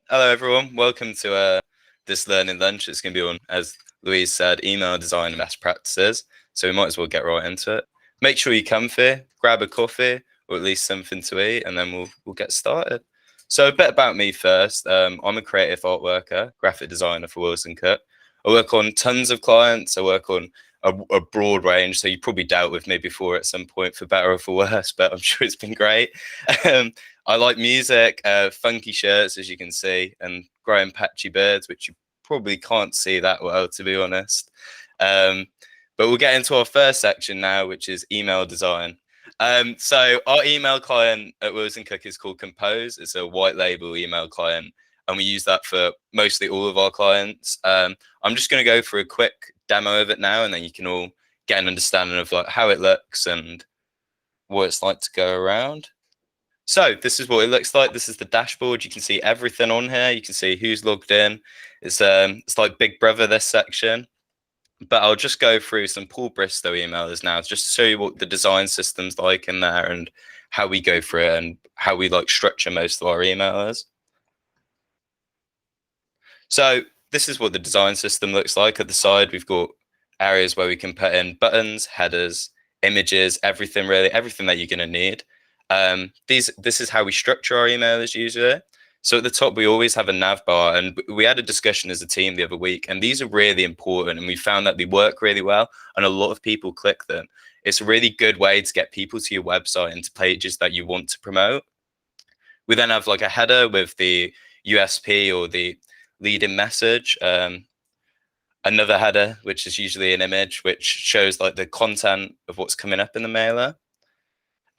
Hello, everyone. Welcome to this learning lunch. It's going to be on, as Louise said, email design and best practices. So we might as well get right into it. Make sure you're comfy, grab a coffee or at least something to eat, and then we'll get started. So a bit about me first. I'm a creative art worker, graphic designer for WilsonCooke. I work on tons of clients. I work on a broad range. So you probably dealt with me before at some point, for better or for worse, but I'm sure it's been great. I like music, funky shirts, as you can see, and growing patchy beards, which you probably can't see that well, to be honest. Um, but we'll get into our first section now, which is email design. So our email client at WilsonCooke is called Compose. It's a white label email client, and we use that for mostly all of our clients. I'm just going to go for a quick demo of it now, and then you can all get an understanding of like how it looks and what it's like to go around. So this is what it looks like. This is the dashboard. You can see everything on here. You can see who's logged in. It's like Big Brother, this section. But I'll just go through some Paul Bristow emailers now, just to show you what the design system's like in there and how we go through it and how we like structure most of our emailers. So this is what the design system looks like. At the side, we've got areas where we can put in buttons, headers, images, everything really, everything that you're going to need. This is how we structure our emailers usually. So at the top, we always have a nav bar, and we had a discussion as a team the other week, and these are really important, and we found that they work really well, and a lot of people click them. It's a really good way to get people to your website and to pages that you want to promote. We then have like a header with the USP or the lead-in message, another header, which is usually an image, which shows like the content of what's coming up in the mailer.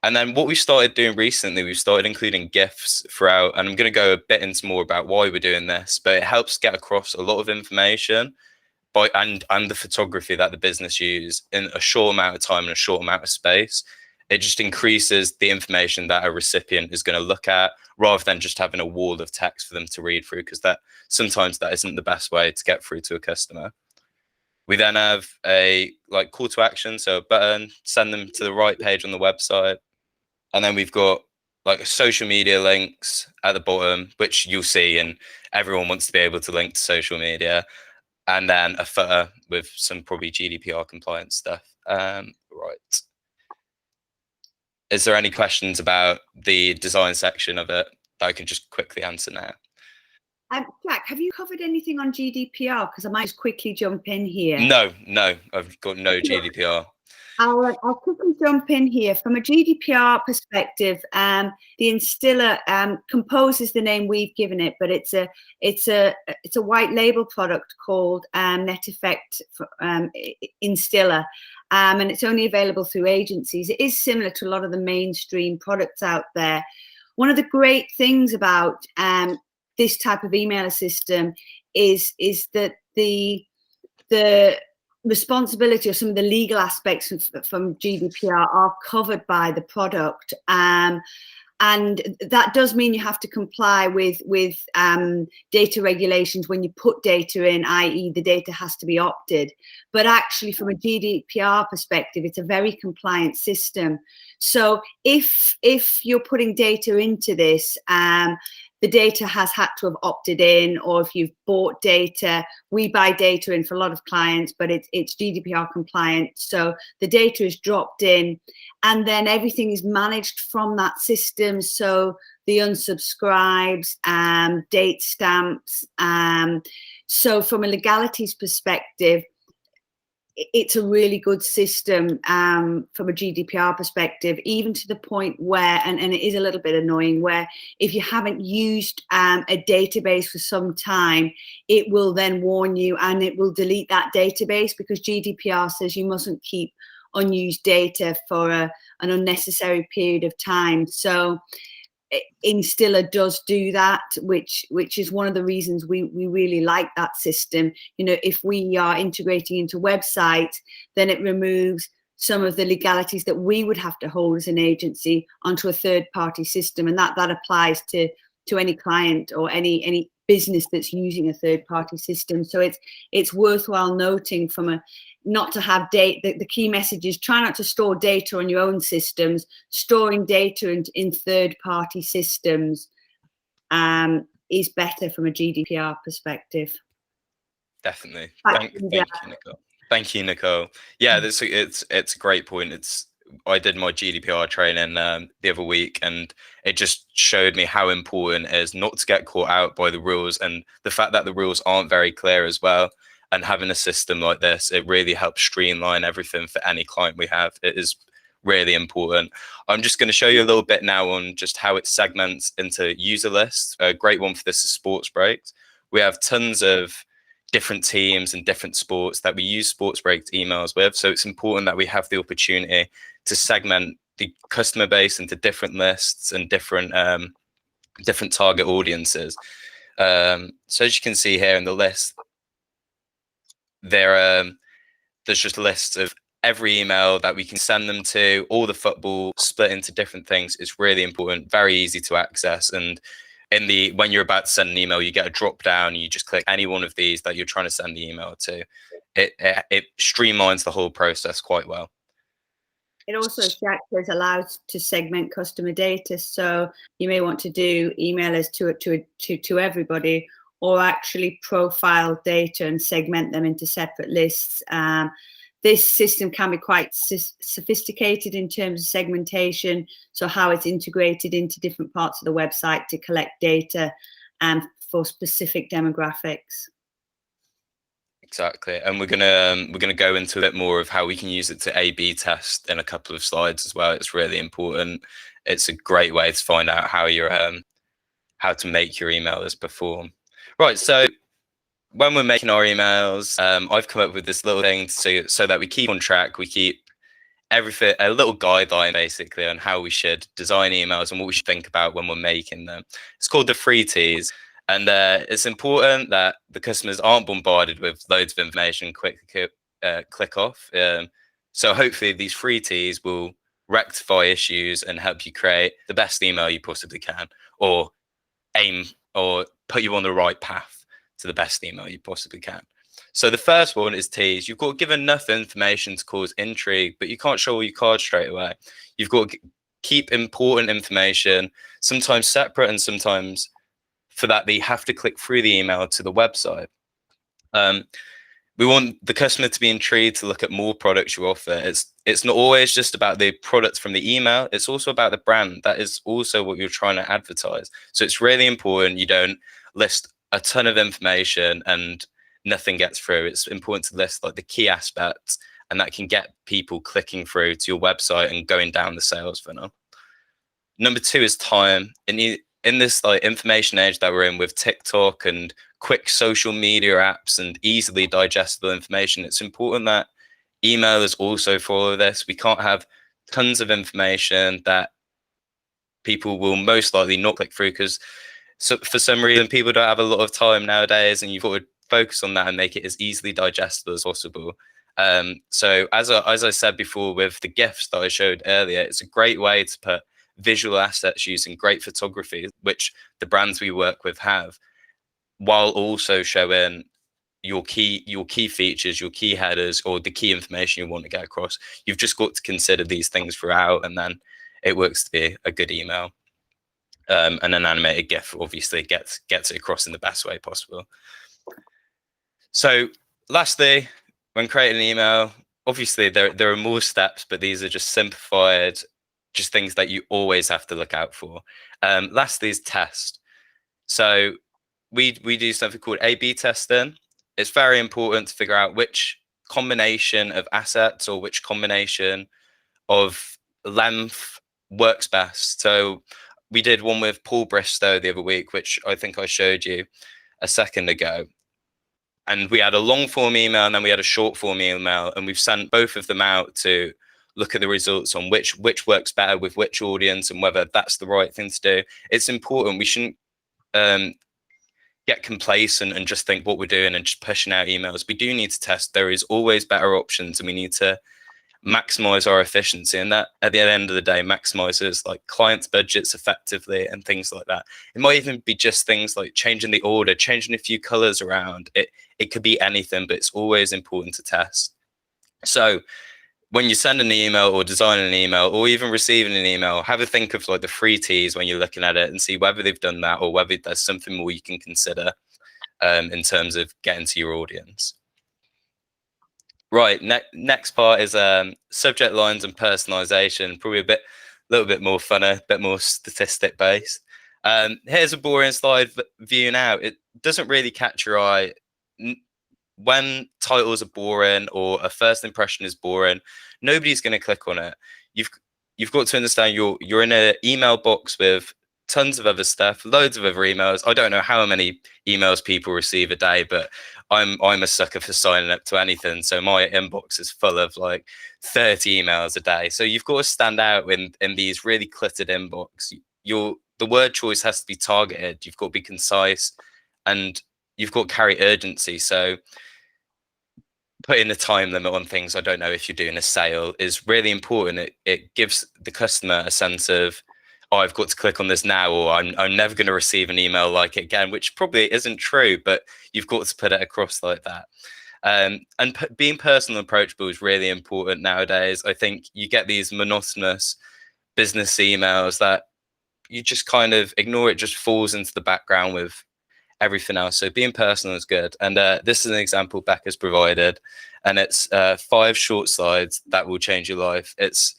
And then what we started doing recently, we've started including GIFs throughout, and I'm going to go a bit into more about why we're doing this, but it helps get across a lot of information and the photography that the business use in a short amount of time and a short amount of space. It just increases the information that a recipient is going to look at, rather than just having a wall of text for them to read through, because sometimes that isn't the best way to get through to a customer. We then have a like call to action, so a button, send them to the right page on the website. And then we've got like social media links at the bottom, which you'll see, and everyone wants to be able to link to social media. And then a footer with some probably GDPR compliant stuff. Right. Is there any questions about the design section of it that I can just quickly answer now? Jack, have you covered anything on GDPR? Because I might just quickly jump in here. No, I've got no GDPR. I'll quickly jump in here. From a GDPR perspective, the Instiller Compose is the name we've given it, but it's a white label product called Net Effect Instiller, and it's only available through agencies. It is similar to a lot of the mainstream products out there. One of the great things about this type of email system is that the responsibility or some of the legal aspects from GDPR are covered by the product. And that does mean you have to comply with data regulations when you put data in, i.e. the data has to be opted. But actually from a GDPR perspective, it's a very compliant system. So if you're putting data into this, the data has had to have opted in, or if you've bought data, we buy data in for a lot of clients, but it's GDPR compliant. So the data is dropped in, and then everything is managed from that system. So the unsubscribes, date stamps. So from a legalities perspective, it's a really good system from a GDPR perspective, even to the point where, and it is a little bit annoying, where if you haven't used a database for some time, it will then warn you and it will delete that database, because GDPR says you mustn't keep unused data for an unnecessary period of time. So Instiller does do that, which is one of the reasons we really like that system. You know, if we are integrating into websites, then it removes some of the legalities that we would have to hold as an agency onto a third-party system, and that applies to any client or any business that's using a third-party system. So it's worthwhile noting from a not to have data. The key message is try not to store data on your own systems. Storing data in third-party systems is better from a GDPR perspective. Definitely. Thank you, Nicole. Thank you, Nicole. Yeah, it's a great point. I did my GDPR training the other week, and it just showed me how important it is not to get caught out by the rules, and the fact that the rules aren't very clear as well. And having a system like this, it really helps streamline everything for any client we have. It is really important. I'm just going to show you a little bit now on just how it segments into user lists. A great one for this is sports breaks. We have tons of different teams and different sports that we use sports break emails with. So it's important that we have the opportunity to segment the customer base into different lists and different target audiences. So as you can see here in the list, there's just lists of every email that we can send them to, all the football split into different things. It's really important, very easy to access. And when you're about to send an email, you get a drop down, you just click any one of these that you're trying to send the email to. It streamlines the whole process quite well. It also is allowed to segment customer data. So you may want to do emailers to everybody, or actually profile data and segment them into separate lists. This system can be quite sophisticated in terms of segmentation, so how it's integrated into different parts of the website to collect data for specific demographics. Exactly, and we're gonna go into a bit more of how we can use it to A/B test in a couple of slides as well. It's really important. It's a great way to find out how to make your emailers perform. Right, so when we're making our emails, I've come up with this little thing so that we keep on track. We keep everything, a little guideline basically on how we should design emails and what we should think about when we're making them. It's called the 3 T's. And it's important that the customers aren't bombarded with loads of information, click off. So hopefully these 3 T's will rectify issues and help you create the best email you possibly can, or put you on the right path to the best email you possibly can. So the first one is T's. You've got to give enough information to cause intrigue, but you can't show all your cards straight away. You've got to keep important information, sometimes separate and sometimes for that they have to click through the email to the website. We want the customer to be intrigued to look at more products you offer. It's not always just about the products from the email. It's also about the brand. That is also what you're trying to advertise. So it's really important you don't list a ton of information and nothing gets through. It's important to list like the key aspects, and that can get people clicking through to your website and going down the sales funnel. Number 2 is time. In this like information age that we're in with TikTok and quick social media apps and easily digestible information, it's important that emailers also follow this. We can't have tons of information that people will most likely not click through because for some reason people don't have a lot of time nowadays, and you've got to focus on that and make it as easily digestible as possible. So as I said before with the GIFs that I showed earlier, it's a great way to put visual assets using great photography, which the brands we work with have, while also showing your key features, your key headers, or the key information you want to get across. You've just got to consider these things throughout, and then it works to be a good email. And an animated GIF obviously gets it across in the best way possible. So lastly, when creating an email, obviously there are more steps, but these are just simplified, just things that you always have to look out for. Lastly is test. So we do something called A/B testing. It's very important to figure out which combination of assets or which combination of length works best. So we did one with Paul Bristow the other week, which I think I showed you a second ago. And we had a long form email and then we had a short form email, and we've sent both of them out to look at the results on which works better with which audience and whether that's the right thing to do. It's important. We shouldn't get complacent and just think what we're doing and just pushing out emails. We do need to test. There is always better options, and we need to maximize our efficiency, and that at the end of the day maximizes like clients' budgets effectively and things like that. It might even be just things like changing the order, changing a few colors around. It could be anything, but it's always important to test. So when you send an email or design an email or even receiving an email, have a think of like the 3 T's when you're looking at it and see whether they've done that or whether there's something more you can consider in terms of getting to your audience. Right, next part is subject lines and personalization. Probably a little bit more funner, a bit more statistic based. Here's a boring slide view now. It doesn't really catch your eye. When titles are boring or a first impression is boring, nobody's going to click on it. You've got to understand you're in an email box with tons of other stuff, loads of other emails. I don't know how many emails people receive a day, but I'm a sucker for signing up to anything. So my inbox is full of like 30 emails a day. So you've got to stand out in these really cluttered inbox. The word choice has to be targeted. You've got to be concise, and you've got to carry urgency. So putting a time limit on things, I don't know if you're doing a sale, is really important. It gives the customer a sense of, oh, I've got to click on this now, or I'm never going to receive an email like it again, which probably isn't true, but you've got to put it across like that. And being personal and approachable is really important nowadays. I think you get these monotonous business emails that you just kind of ignore. It just falls into the background with everything else. So being personal is good. And this is an example Becca's provided, and it's 5 short slides that will change your life. It's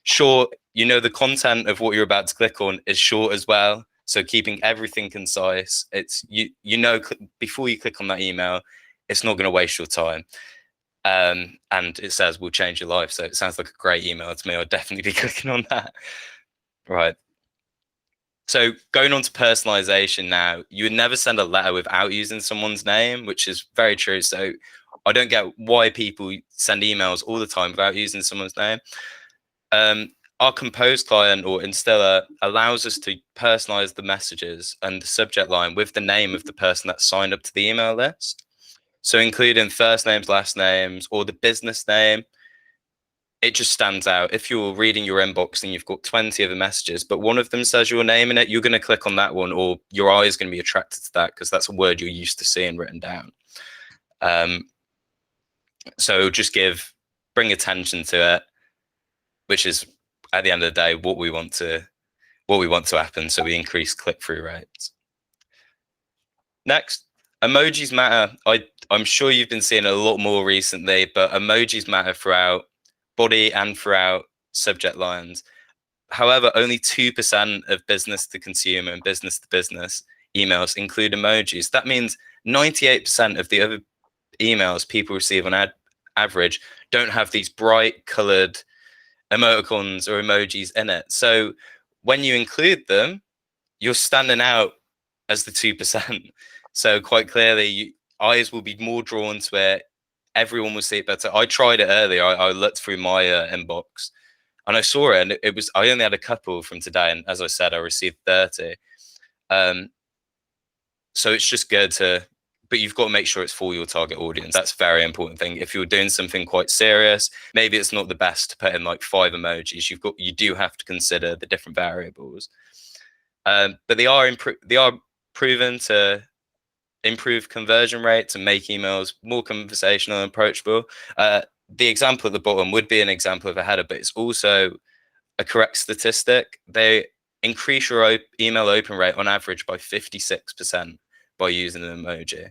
short. The content of what you're about to click on is short as well. So keeping everything concise. It's before you click on that email, it's not going to waste your time. And it says will change your life. So it sounds like a great email to me. I'd definitely be clicking on that. Right. So going on to personalization now, you would never send a letter without using someone's name, which is very true. So I don't get why people send emails all the time without using someone's name. Our Compose client or Instiller allows us to personalize the messages and the subject line with the name of the person that signed up to the email list. So including first names, last names, or the business name. It just stands out. If you're reading your inbox and you've got 20 other messages, but one of them says your name in it, you're going to click on that one, or your eye is going to be attracted to that because that's a word you're used to seeing written down. So just bring attention to it, which is at the end of the day what we want to happen. So we increase click-through rates. Next, emojis matter. I'm sure you've been seeing a lot more recently, but emojis matter throughout body and throughout subject lines. However, only 2% of business to consumer and business to business emails include emojis. That means 98% of the other emails people receive on average don't have these bright colored emoticons or emojis in it. So when you include them, you're standing out as the 2%. So quite clearly, eyes will be more drawn to it. Everyone will see it better. I tried it earlier. I looked through my inbox and I saw it, and I only had a couple from today. And as I said, I received 30. So it's just good but you've got to make sure it's for your target audience. That's a very important thing. If you're doing something quite serious, maybe it's not the best to put in like 5 emojis. You do have to consider the different variables. But they are proven to improve conversion rates and make emails more conversational and approachable. The example at the bottom would be an example of a header, but it's also a correct statistic. They increase your email open rate on average by 56% by using an emoji.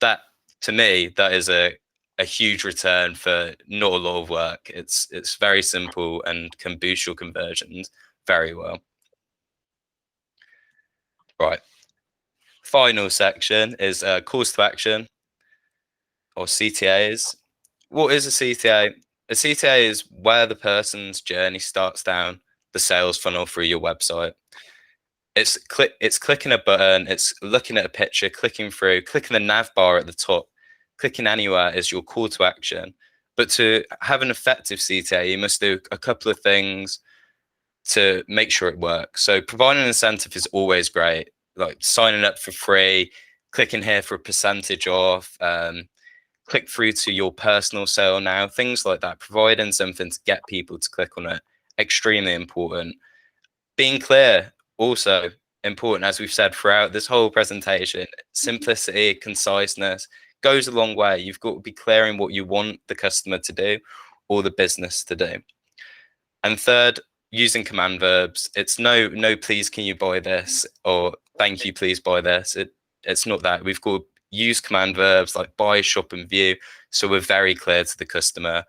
That, to me, that is a huge return for not a lot of work. It's very simple and can boost your conversions very well. Right. Final section is calls to action, or CTAs. What is a CTA? A CTA is where the person's journey starts down the sales funnel through your website. It's clicking a button, it's looking at a picture, clicking through, clicking the nav bar at the top. Clicking anywhere is your call to action. But to have an effective CTA, you must do a couple of things to make sure it works. So providing an incentive is always great, like signing up for free, clicking here for a percentage off, click through to your personal sale now, things like that. Providing something to get people to click on it, extremely important. Being clear, also important, as we've said throughout this whole presentation. Simplicity, conciseness goes a long way. You've got to be clear in what you want the customer to do, or the business to do. And third, using command verbs. It's no, please can you buy this, or thank you, please buy this. It's not that. We've got use command verbs like buy, shop, and view. So we're very clear to the customer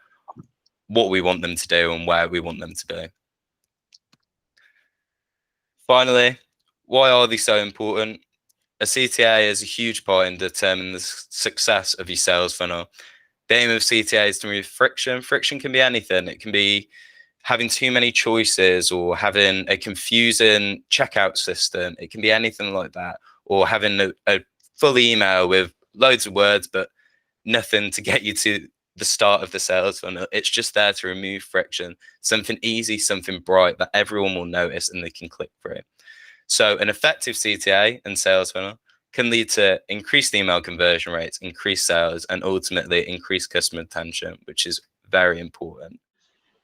what we want them to do and where we want them to be. Finally, why are these so important? A CTA is a huge part in determining the success of your sales funnel. The aim of CTA is to remove friction. Friction can be anything. It can be having too many choices, or having a confusing checkout system. It can be anything like that, or having a full email with loads of words but nothing to get you to the start of the sales funnel. It's just there to remove friction, something easy, something bright that everyone will notice and they can click through. So an effective CTA and sales funnel can lead to increased email conversion rates, increased sales, and ultimately increased customer retention, which is very important.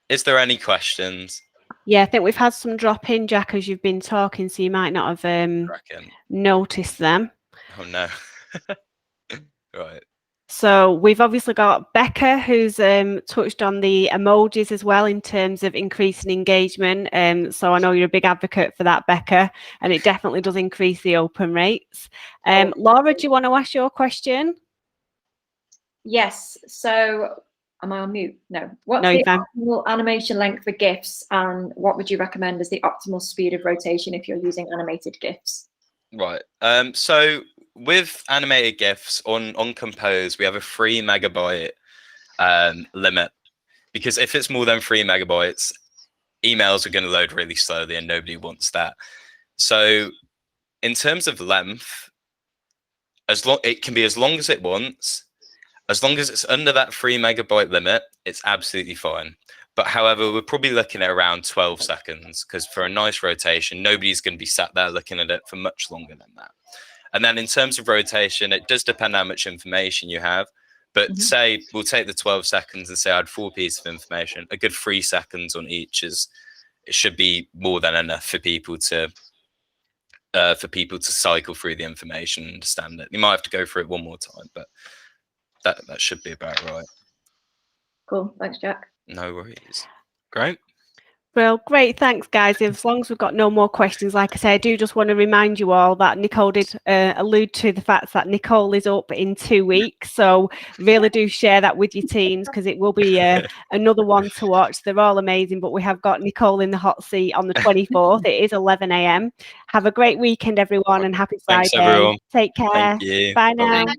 Is there any questions? Yeah, I think we've had some drop in, Jack, as you've been talking, so you might not have noticed them. Oh no. Right. So we've obviously got Becca, who's touched on the emojis as well in terms of increasing engagement. So I know you're a big advocate for that, Becca, and it definitely does increase the open rates. Laura, do you want to ask your question? Yes. So am I on mute? No. What's the optimal animation length for GIFs, and what would you recommend as the optimal speed of rotation if you're using animated GIFs? Right. So with animated GIFs on Compose, we have a 3 megabyte limit, because if it's more than 3 megabytes, emails are going to load really slowly and nobody wants that. So in terms of length, it can be as long as it wants. As long as it's under that 3 megabyte limit, it's absolutely fine. But however, we're probably looking at around 12 seconds, because for a nice rotation, nobody's going to be sat there looking at it for much longer than that. And then in terms of rotation, it does depend how much information you have. But say we'll take the 12 seconds and say I had 4 pieces of information. A good 3 seconds on each it should be more than enough for people to cycle through the information and understand it. You might have to go through it one more time, but that should be about right. Cool. Thanks, Jack. No worries. Great. Well, great. Thanks, guys. As long as we've got no more questions, like I say, I do just want to remind you all that Nicole did allude to the fact that Nicole is up in 2 weeks. So really do share that with your teams, because it will be another one to watch. They're all amazing, but we have got Nicole in the hot seat on the 24th. It is 11 a.m. Have a great weekend, everyone, and happy Friday. Thanks, everyone. Take care. Thank you. Bye now. Bye.